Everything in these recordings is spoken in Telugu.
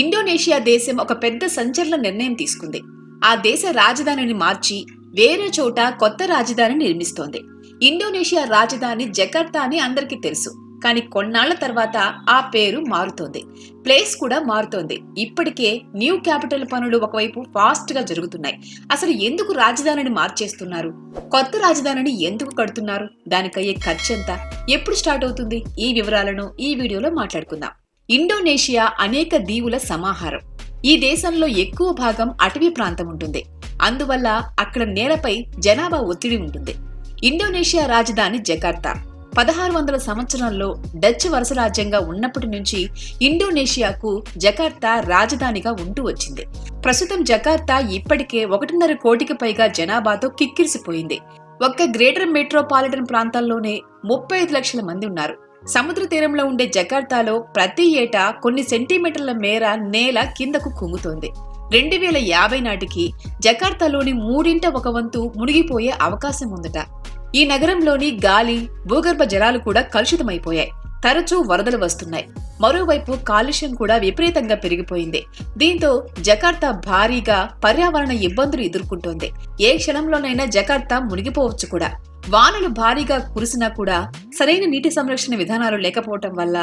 ఇండోనేషియా దేశం ఒక పెద్ద సంచలన నిర్ణయం తీసుకుంది. ఆ దేశ రాజధానిని మార్చి వేరే చోట కొత్త రాజధానిని నిర్మిస్తోంది. ఇండోనేషియా రాజధాని జకార్తా అని అందరికీ తెలుసు. కానీ కొన్నాళ్ల తర్వాత ఆ పేరు మారుతోంది. ప్లేస్ కూడా మారుతోంది. ఇప్పటికే న్యూ క్యాపిటల్ పనులు ఒకవైపు ఫాస్ట్ గా జరుగుతున్నాయి. అసలు ఎందుకు రాజధానిని మార్చేస్తున్నారు? కొత్త రాజధానిని ఎందుకు కడుతున్నారు? దానికయ్యే ఖర్చెంత? ఎప్పుడు స్టార్ట్ అవుతుంది? ఈ వివరాలను ఈ వీడియోలో మాట్లాడుకుందాం. ఇండోనేషియా అనేక దీవుల సమాహారం. ఈ దేశంలో ఎక్కువ భాగం అటవీ ప్రాంతం ఉంటుంది. అందువల్ల అక్కడ నేలపై జనాభా ఒత్తిడి ఉంటుంది. ఇండోనేషియా రాజధాని జకార్తా. 1600 సంవత్సరంలో డచ్ వలస రాజ్యంగా ఉన్నప్పటి నుంచి ఇండోనేషియాకు జకార్తా రాజధానిగా ఉంటూ వచ్చింది. ప్రస్తుతం జకార్తా ఇప్పటికే 1.5 కోటికి పైగా జనాభాతో కిక్కిరిసిపోయింది. ఒక్క గ్రేటర్ మెట్రోపాలిటన్ ప్రాంతాల్లోనే 35 లక్షల మంది ఉన్నారు. సముద్ర తీరంలో ఉండే జకార్తాలో ప్రతి ఏటా కొన్ని సెంటీమీటర్ల మేర నేల కిందకు కుంగుతోంది. 2050 నాటికి జకార్తాలోని 1/3 వంతు మునిగిపోయే అవకాశం ఉందట. ఈ నగరంలోని గాలి, భూగర్భ జలాలు కూడా కలుషితమైపోయాయి. తరచూ వరదలు వస్తున్నాయి. మరోవైపు కాలుష్యం కూడా విపరీతంగా పెరిగిపోయింది. దీంతో జకార్తా భారీగా పర్యావరణ ఇబ్బందులు ఎదుర్కొంటోంది. ఏ క్షణంలోనైనా జకార్తా మునిగిపోవచ్చు కూడా. వానలు భారీగా కురిసినా కూడా సరైన నీటి సంరక్షణ విధానాలు లేకపోవటం వల్ల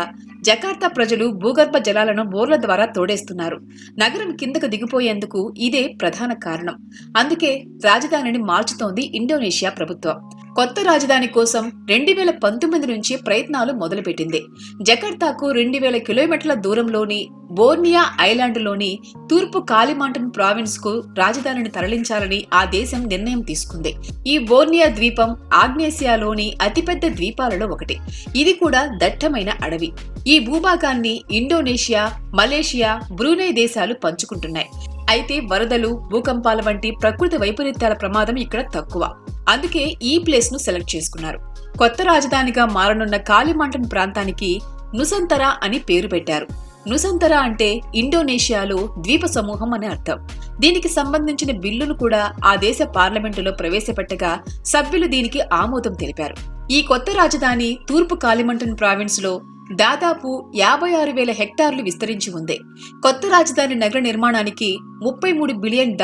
జకార్తా ప్రజలు భూగర్భ జలాలను బోర్ల ద్వారా తోడేస్తున్నారు. నగరం కిందకు దిగిపోయేందుకు ఇదే ప్రధాన కారణం. అందుకే రాజధానిని మార్చుతోంది ఇండోనేషియా ప్రభుత్వం. కొత్త రాజధాని కోసం 2019 నుంచి ప్రయత్నాలు మొదలుపెట్టింది. జకార్తాకు 2000 కిలోమీటర్ల దూరంలోని బోర్నియా ఐలాండ్లోని తూర్పు కాలిమాంటన్ ప్రావిన్స్ కు రాజధానిని తరలించాలని ఆ దేశం నిర్ణయం తీసుకుంది. ఈ బోర్నియా ద్వీపం ఆగ్నేసియాలోని అతిపెద్ద ద్వీపాలలో ఒకటి. ఇది కూడా దట్టమైన అడవి. ఈ భూభాగాన్ని ఇండోనేషియా, మలేషియా, బ్రూనై దేశాలు పంచుకుంటున్నాయి. అయితే వరదలు, భూకంపాల వంటి ప్రకృతి వైపరీత్యాల ప్రమాదం ఇక్కడ తక్కువ. అందుకే ఈ ప్లేస్ ను సెలెక్ట్ చేసుకున్నారు. కొత్త రాజధానిగా మారనున్న కాలిమాంటన్ ప్రాంతానికి నుసంతరా అని పేరు పెట్టారు. నుసంతరా అంటే ఇండోనేషియాలో ద్వీప సమూహం అని అర్థం. దీనికి సంబంధించిన బిల్లును కూడా ఆ దేశ పార్లమెంటులో ప్రవేశపెట్టగా సభ్యులు దీనికి ఆమోదం తెలిపారు. ఈ కొత్త రాజధాని తూర్పు కాలిమాంటన్ ప్రావిన్స్ లో దాదాపు 56,000 హెక్టార్లు విస్తరించి ఉంది. కొత్త రాజధాని నగర నిర్మాణానికి $33 బిలియన్,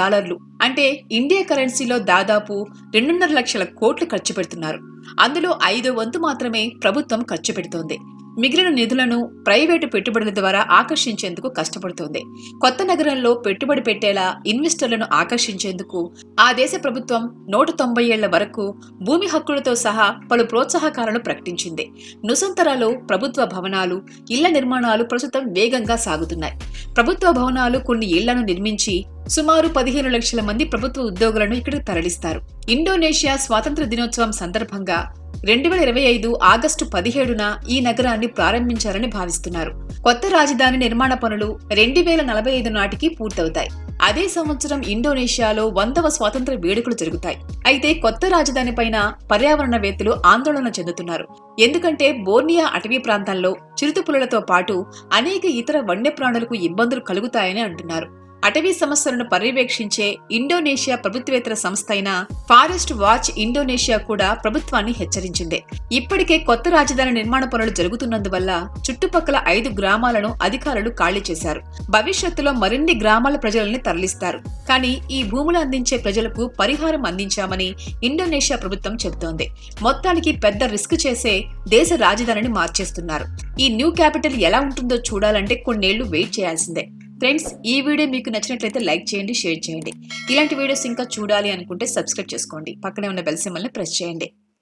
అంటే ఇండియా కరెన్సీలో దాదాపు 2.5 లక్షల కోట్లు ఖర్చు పెడుతున్నారు. అందులో 5వ వంతు మాత్రమే ప్రభుత్వం ఖర్చు పెడుతోంది. మిగిలిన నిధులను ప్రైవేటు పెట్టుబడుల ద్వారా ఆకర్షించేందుకు కష్టపడుతోంది. కొత్త నగరంలో పెట్టుబడి పెట్టేలా ఇన్వెస్టర్లను ఆకర్షించేందుకు ఆ దేశ ప్రభుత్వం 190 ఏళ్ల వరకు భూమి హక్కులతో సహా పలు ప్రోత్సాహకాలను ప్రకటించింది. నుసంతరాలో ప్రభుత్వ భవనాలు, ఇళ్ల నిర్మాణాలు ప్రస్తుతం వేగంగా సాగుతున్నాయి. ప్రభుత్వ భవనాలు కొన్ని ఇళ్లను నిర్మించి సుమారు 15 లక్షల మంది ప్రభుత్వ ఉద్యోగులను ఇక్కడికి తరలిస్తారు. ఇండోనేషియా స్వాతంత్ర దినోత్సవం సందర్భంగా 2025 ఆగస్టు 17న ఈ నగరాన్ని ప్రారంభించాలని భావిస్తున్నారు. కొత్త రాజధాని నిర్మాణ పనులు 2045 నాటికి పూర్తవుతాయి. అదే సంవత్సరం ఇండోనేషియాలో 100వ స్వాతంత్ర వేడుకలు జరుగుతాయి. అయితే కొత్త రాజధాని పైన పర్యావరణవేత్తలు ఆందోళన చెందుతున్నారు. ఎందుకంటే బోర్నియా అటవీ ప్రాంతాల్లో చిరుతపులులతో పాటు అనేక ఇతర వన్యప్రాణులకు ఇబ్బందులు కలుగుతాయని అంటున్నారు. అటవీ సమస్యలను పర్యవేక్షించే ఇండోనేషియా ప్రభుత్వేతర సంస్థ అయిన ఫారెస్ట్ వాచ్ ఇండోనేషియా కూడా ప్రభుత్వాన్ని హెచ్చరించింది. ఇప్పటికే కొత్త రాజధాని నిర్మాణ పనులు జరుగుతున్నందువల్ల చుట్టుపక్కల 5 గ్రామాలను అధికారులు ఖాళీ చేశారు. భవిష్యత్తులో మరిన్ని గ్రామాల ప్రజలని తరలిస్తారు. కానీ ఈ భూములు అందించే ప్రజలకు పరిహారం అందించామని ఇండోనేషియా ప్రభుత్వం చెబుతోంది. మొత్తానికి పెద్ద రిస్క్ చేసే దేశ రాజధానిని మార్చేస్తున్నారు. ఈ న్యూ క్యాపిటల్ ఎలా ఉంటుందో చూడాలంటే కొన్నేళ్లు వెయిట్ చేయాల్సిందే. ఫ్రెండ్స్, ఈ వీడియో మీకు నచ్చినట్లయితే లైక్ చేయండి, షేర్ చేయండి. ఇలాంటి వీడియోస్ ఇంకా చూడాలి అనుకుంటే సబ్స్క్రైబ్ చేసుకోండి. పక్కనే ఉన్న బెల్ సింబల్ ని ప్రెస్ చేయండి.